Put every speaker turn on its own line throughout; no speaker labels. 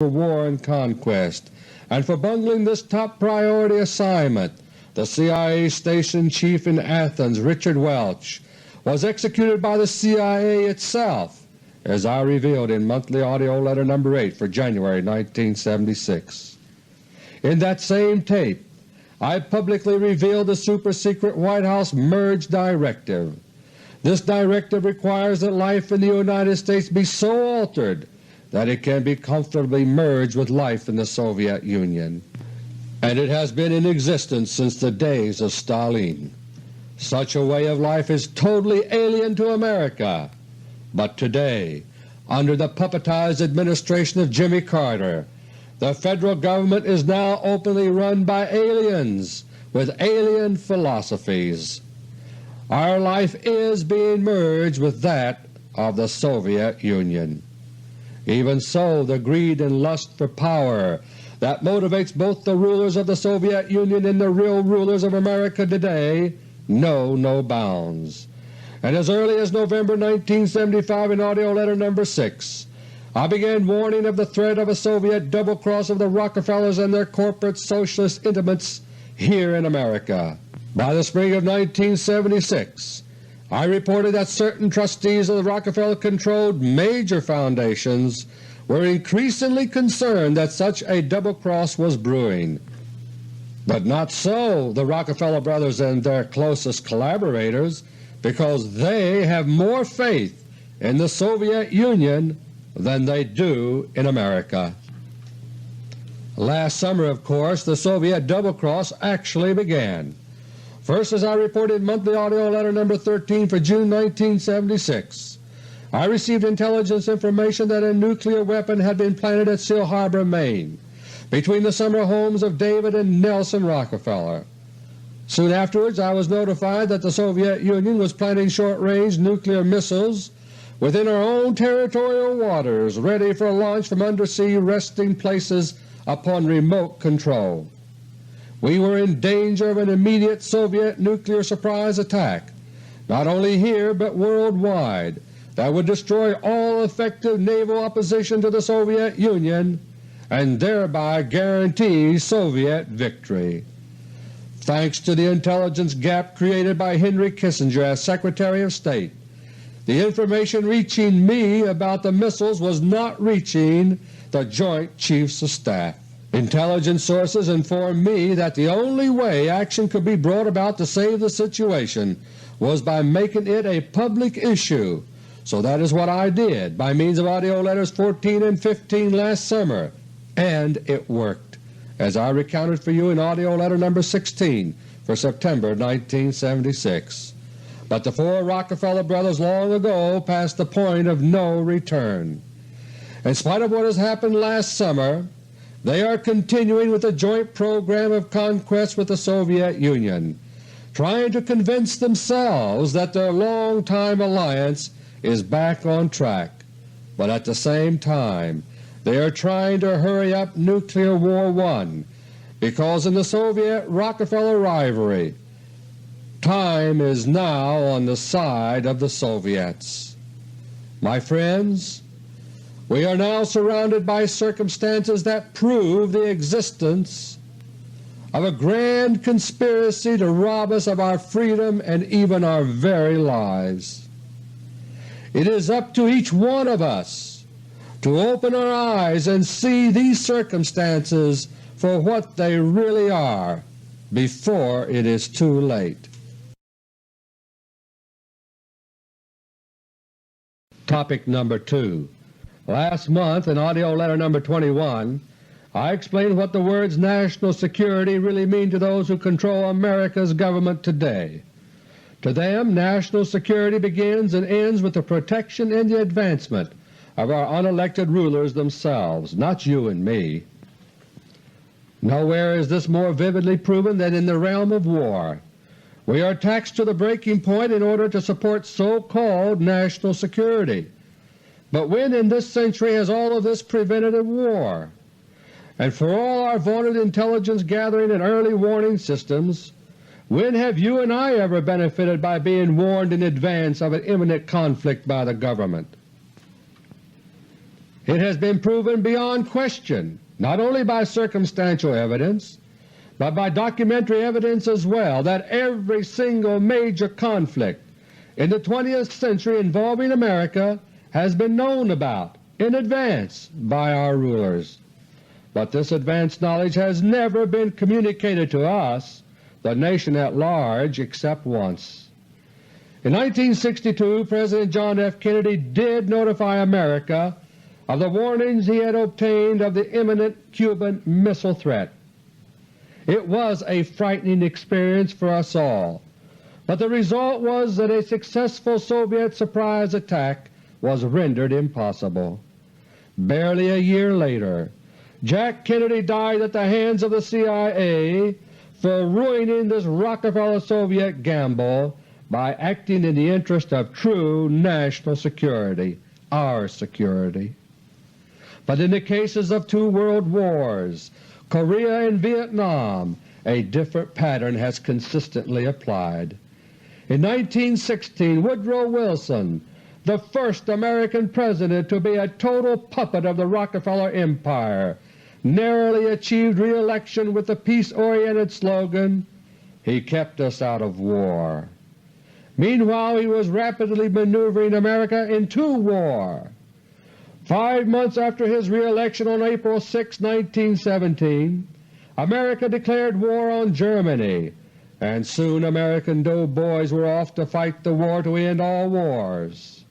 for war and conquest, and for bungling this top priority assignment, the CIA Station Chief in Athens, Richard Welch, was executed by the CIA itself, as I revealed in Monthly Audio Letter No. 8 for January 1976. In that same tape I publicly revealed the super-secret White House Merge Directive. This directive requires that life in the United States be so altered that it can be comfortably merged with life in the Soviet Union, and it has been in existence since the days of Stalin. Such a way of life is totally alien to America, but today, under the puppetized administration of Jimmy Carter, the Federal Government is now openly run by aliens with alien philosophies. Our life is being merged with that of the Soviet Union. Even so, the greed and lust for power that motivates both the rulers of the Soviet Union and the real rulers of America today know no bounds. And as early as November 1975 in AUDIO LETTER No. 6, I began warning of the threat of a Soviet double-cross of the Rockefellers and their corporate socialist intimates here in America. By the spring of 1976, I reported that certain trustees of the Rockefeller-controlled major foundations were increasingly concerned that such a double-cross was brewing. But not so the Rockefeller brothers and their closest collaborators, because they have more faith in the Soviet Union than they do in America. Last summer, of course, the Soviet double-cross actually began. First, as I reported in Monthly Audio Letter No. 13 for June 1976, I received intelligence information that a nuclear weapon had been planted at Seal Harbor, Maine, between the summer homes of David and Nelson Rockefeller. Soon afterwards I was notified that the Soviet Union was planting short-range nuclear missiles within our own territorial waters, ready for launch from undersea resting places upon remote control. We were in danger of an immediate Soviet nuclear surprise attack, not only here but worldwide, that would destroy all effective naval opposition to the Soviet Union and thereby guarantee Soviet victory. Thanks to the intelligence gap created by Henry Kissinger as Secretary of State, the information reaching me about the missiles was not reaching the Joint Chiefs of Staff. Intelligence sources informed me that the only way action could be brought about to save the situation was by making it a public issue, so that is what I did by means of AUDIO Letters 14 and 15 last summer, and it worked, as I recounted for you in AUDIO Letter No. 16 for September 1976. But the four Rockefeller brothers long ago passed the point of no return. In spite of what has happened last summer, they are continuing with a joint program of conquest with the Soviet Union, trying to convince themselves that their long-time alliance is back on track. But at the same time they are trying to hurry up Nuclear War I, because in the Soviet-Rockefeller rivalry, time is now on the side of the Soviets. My friends, we are now surrounded by circumstances that prove the existence of a grand conspiracy to rob us of our freedom and even our very lives. It is up to each one of us to open our eyes and see these circumstances for what they really are before it is too late. Topic number 2. Last month in AUDIO Letter No. 21 I explained what the words national security really mean to those who control America's government today. To them, national security begins and ends with the protection and the advancement of our unelected rulers themselves, not you and me. Nowhere is this more vividly proven than in the realm of war. We are taxed to the breaking point in order to support so-called national security. But when in this century has all of this prevented a war? And for all our vaunted intelligence gathering and early warning systems, when have you and I ever benefited by being warned in advance of an imminent conflict by the government? It has been proven beyond question, not only by circumstantial evidence, but by documentary evidence as well, that every single major conflict in the 20th century involving America has been known about in advance by our rulers. But this advanced knowledge has never been communicated to us, the nation at large, except once. In 1962, President John F. Kennedy did notify America of the warnings he had obtained of the imminent Cuban missile threat. It was a frightening experience for us all, but the result was that a successful Soviet surprise attack was rendered impossible. Barely a year later, Jack Kennedy died at the hands of the CIA for ruining this Rockefeller-Soviet gamble by acting in the interest of true national security, our security. But in the cases of two world wars, Korea and Vietnam, a different pattern has consistently applied. In 1916, Woodrow Wilson, the first American President to be a total puppet of the Rockefeller Empire, narrowly achieved re-election with the peace-oriented slogan, "He kept us out of war." Meanwhile, he was rapidly maneuvering America into war. 5 months after his re-election on April 6, 1917, America declared war on Germany, and soon American doughboys were off to fight the war to end all wars.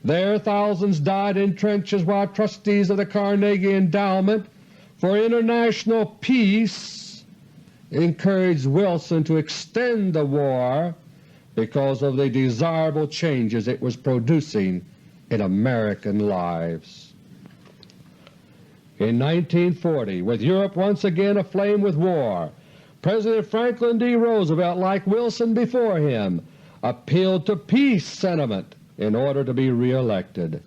There thousands died in trenches while trustees of the Carnegie Endowment for International Peace encouraged Wilson to extend the war because of the desirable changes it was producing in American lives. In 1940, with Europe once again aflame with war, President Franklin D. Roosevelt, like Wilson before him, appealed to peace sentiment in order to be re-elected.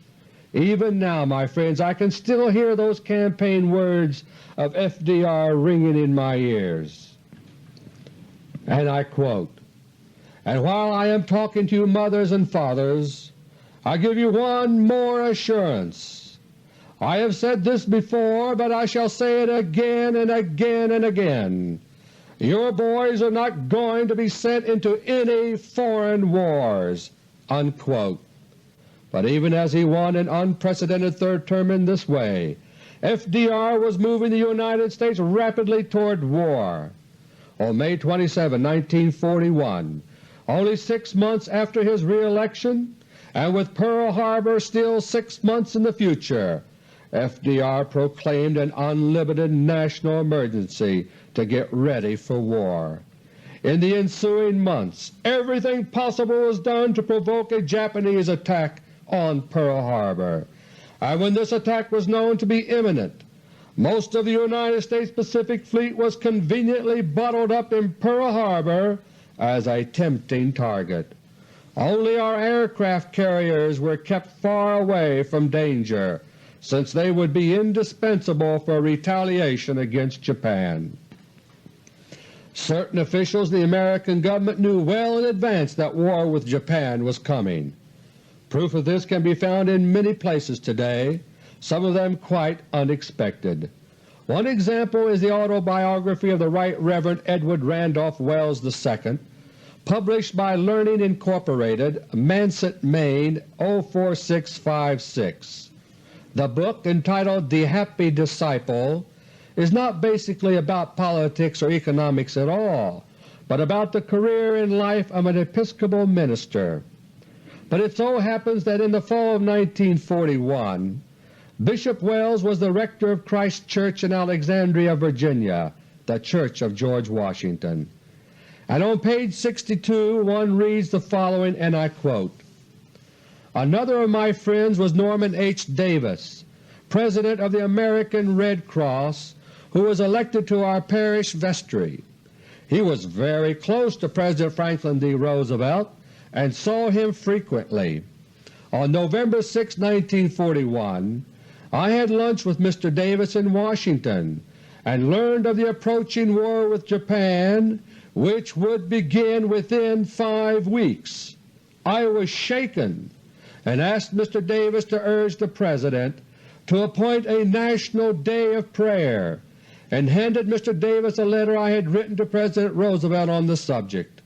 Even now, my friends, I can still hear those campaign words of FDR ringing in my ears. And I quote, "And while I am talking to you mothers and fathers, I give you one more assurance. I have said this before, but I shall say it again and again and again. Your boys are not going to be sent into any foreign wars." Unquote. But even as he won an unprecedented third term in this way, FDR was moving the United States rapidly toward war. On May 27, 1941, only 6 months after his re-election, and with Pearl Harbor still 6 months in the future, FDR proclaimed an unlimited national emergency to get ready for war. In the ensuing months, everything possible was done to provoke a Japanese attack on Pearl Harbor, and when this attack was known to be imminent, most of the United States Pacific Fleet was conveniently bottled up in Pearl Harbor as a tempting target. Only our aircraft carriers were kept far away from danger, since they would be indispensable for retaliation against Japan. Certain officials in the American government knew well in advance that war with Japan was coming. Proof of this can be found in many places today, some of them quite unexpected. One example is the autobiography of the Right Reverend Edward Randolph Wells II, published by Learning Incorporated, Manset, Maine, 04656. The book, entitled The Happy Disciple, is not basically about politics or economics at all, but about the career and life of an Episcopal minister. But it so happens that in the fall of 1941, Bishop Wells was the rector of Christ Church in Alexandria, Virginia, the Church of George Washington. And on page 62 one reads the following, and I quote, "Another of my friends was Norman H. Davis, President of the American Red Cross, who was elected to our parish vestry. He was very close to President Franklin D. Roosevelt and saw him frequently. On November 6, 1941, I had lunch with Mr. Davis in Washington and learned of the approaching war with Japan, which would begin within 5 weeks. I was shaken and asked Mr. Davis to urge the President to appoint a National Day of Prayer, and handed Mr. Davis a letter I had written to President Roosevelt on the subject.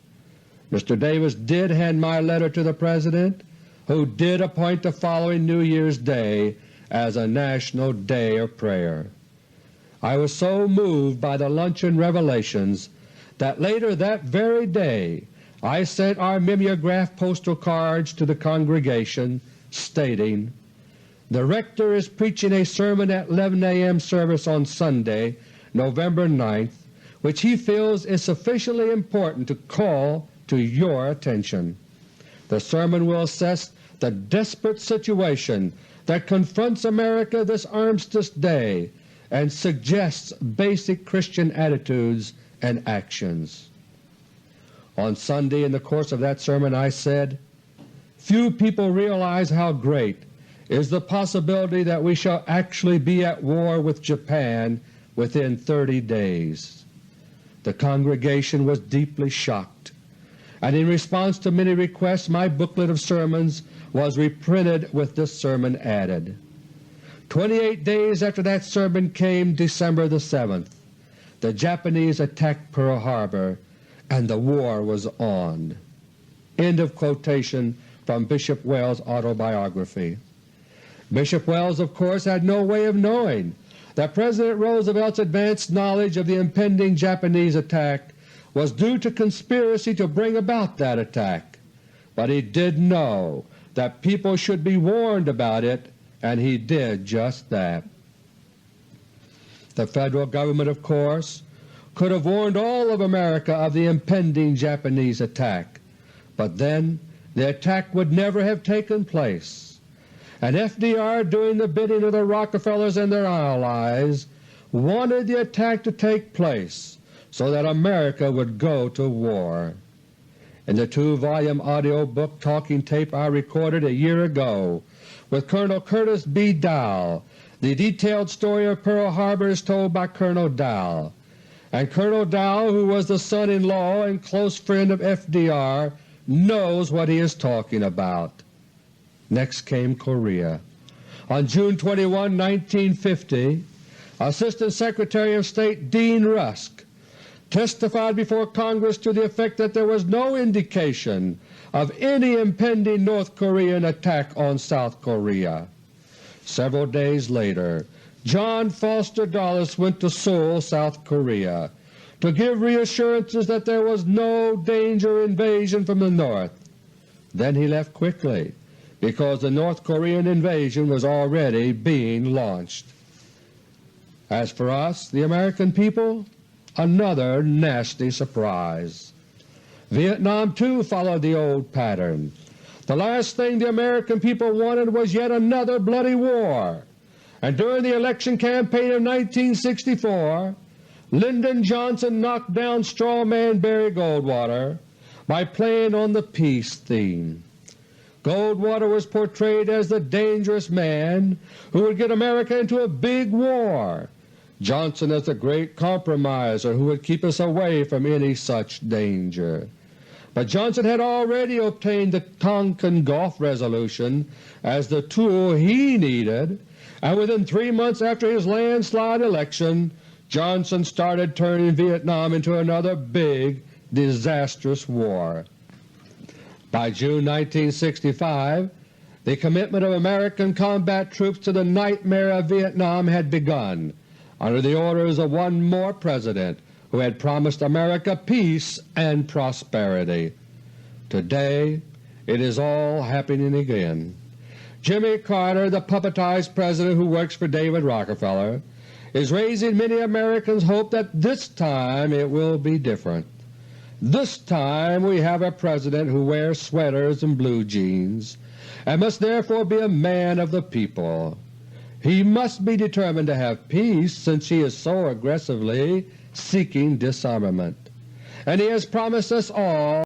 Mr. Davis did hand my letter to the President, who did appoint the following New Year's Day as a National Day of Prayer. I was so moved by the luncheon revelations that later that very day I sent our mimeograph postal cards to the congregation stating, "The Rector is preaching a sermon at 11 a.m. service on Sunday, November 9th, which he feels is sufficiently important to call to your attention. The sermon will assess the desperate situation that confronts America this Armistice Day and suggests basic Christian attitudes and actions." On Sunday in the course of that sermon I said, "Few people realize how great is the possibility that we shall actually be at war with Japan within 30 days. The congregation was deeply shocked, and in response to many requests my booklet of sermons was reprinted with this sermon added. 28 days after that sermon came December the 7th. The Japanese attacked Pearl Harbor and the war was on." End of quotation from Bishop Wells' autobiography. Bishop Wells, of course, had no way of knowing that President Roosevelt's advanced knowledge of the impending Japanese attack was due to conspiracy to bring about that attack, but he did know that people should be warned about it, and he did just that. The Federal Government, of course, could have warned all of America of the impending Japanese attack, but then the attack would never have taken place, and FDR, doing the bidding of the Rockefellers and their allies, wanted the attack to take place so that America would go to war. In the 2-volume audio book talking tape I recorded a year ago with Colonel Curtis B. Dowell, the detailed story of Pearl Harbor is told by Colonel Dowell, and Colonel Dowell, who was the son-in-law and close friend of FDR, knows what he is talking about. Next came Korea. On June 21, 1950, Assistant Secretary of State Dean Rusk testified before Congress to the effect that there was no indication of any impending North Korean attack on South Korea. Several days later, John Foster Dulles went to Seoul, South Korea, to give reassurances that there was no danger of invasion from the North. Then he left quickly because the North Korean invasion was already being launched. As for us, the American people, another nasty surprise. Vietnam too followed the old pattern. The last thing the American people wanted was yet another bloody war, and during the election campaign of 1964 Lyndon Johnson knocked down strawman Barry Goldwater by playing on the peace theme. Goldwater was portrayed as the dangerous man who would get America into a big war, Johnson as the great compromiser who would keep us away from any such danger. But Johnson had already obtained the Tonkin Gulf Resolution as the tool he needed, and within 3 months after his landslide election Johnson started turning Vietnam into another big, disastrous war. By June 1965, the commitment of American combat troops to the nightmare of Vietnam had begun, under the orders of one more President who had promised America peace and prosperity. Today it is all happening again. Jimmy Carter, the puppetized President who works for David Rockefeller, is raising many Americans' hope that this time it will be different. This time we have a President who wears sweaters and blue jeans, and must therefore be a man of the people. He must be determined to have peace, since he is so aggressively seeking disarmament, and he has promised us all